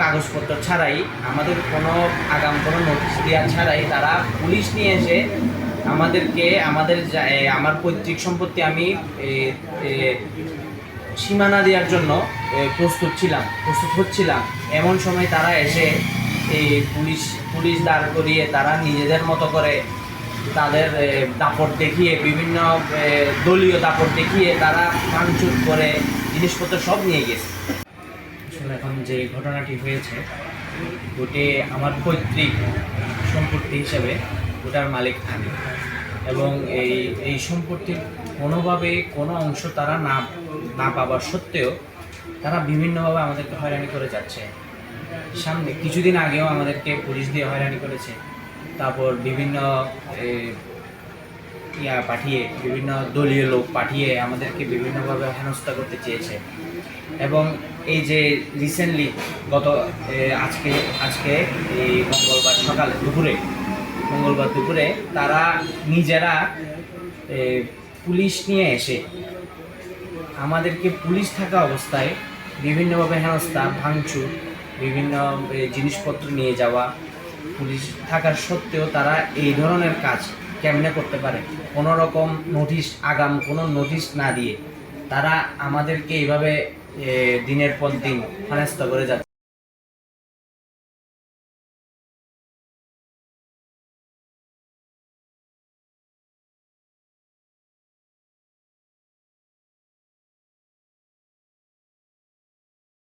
কাগজপত্র ছাড়াই, আমাদের কোনো আগাম কোনো নোটিশ দেওয়া ছাড়াই তারা পুলিশ নিয়ে এসে আমাদেরকে আমার পৈতৃক সম্পত্তি আমি সীমানা দেওয়ার জন্য প্রস্তুত হচ্ছিলাম। এমন সময় তারা এসে এই পুলিশ দাঁড় করিয়ে তারা নিজেদের মতো করে তাদের দাপট দেখিয়ে, বিভিন্ন দলীয় দাপট দেখিয়ে তারা ভাঙচুর করে জিনিসপত্র সব নিয়ে গেছে। আসলে এখন যে ঘটনাটি হয়েছে ওটি আমার পৈতৃক সম্পত্তি হিসেবে ওটার মালিক আমি, এবং এই সম্পত্তির কোনোভাবে কোনো অংশ তারা না পাবার সত্ত্বেও তারা বিভিন্নভাবে আমাদেরকে হয়রানি করে যাচ্ছে। সামনে কিছুদিন আগেও আমাদেরকে পুলিশ দিয়ে হয়রানি করেছে, তারপর বিভিন্ন বিভিন্ন দলীয় লোক পাঠিয়ে আমাদেরকে বিভিন্নভাবে হেনস্থা করতে চেয়েছে। এবং এই যে রিসেন্টলি আজকে এই মঙ্গলবার দুপুরে তারা নিজেরা পুলিশ নিয়ে এসে আমাদেরকে পুলিশ থাকা অবস্থায় বিভিন্নভাবে হেনস্থা, ভাঙচুর, বিভিন্ন জিনিসপত্র নিয়ে যাওয়া, পুলিশ থাকার সত্ত্বেও তারা এই ধরনের কাজ কেমনে করতে পারে? কোনো রকম আগাম কোনো নোটিশ না দিয়ে তারা আমাদেরকে এইভাবে দিনের পর দিন হেনস্থা করে যাচ্ছে।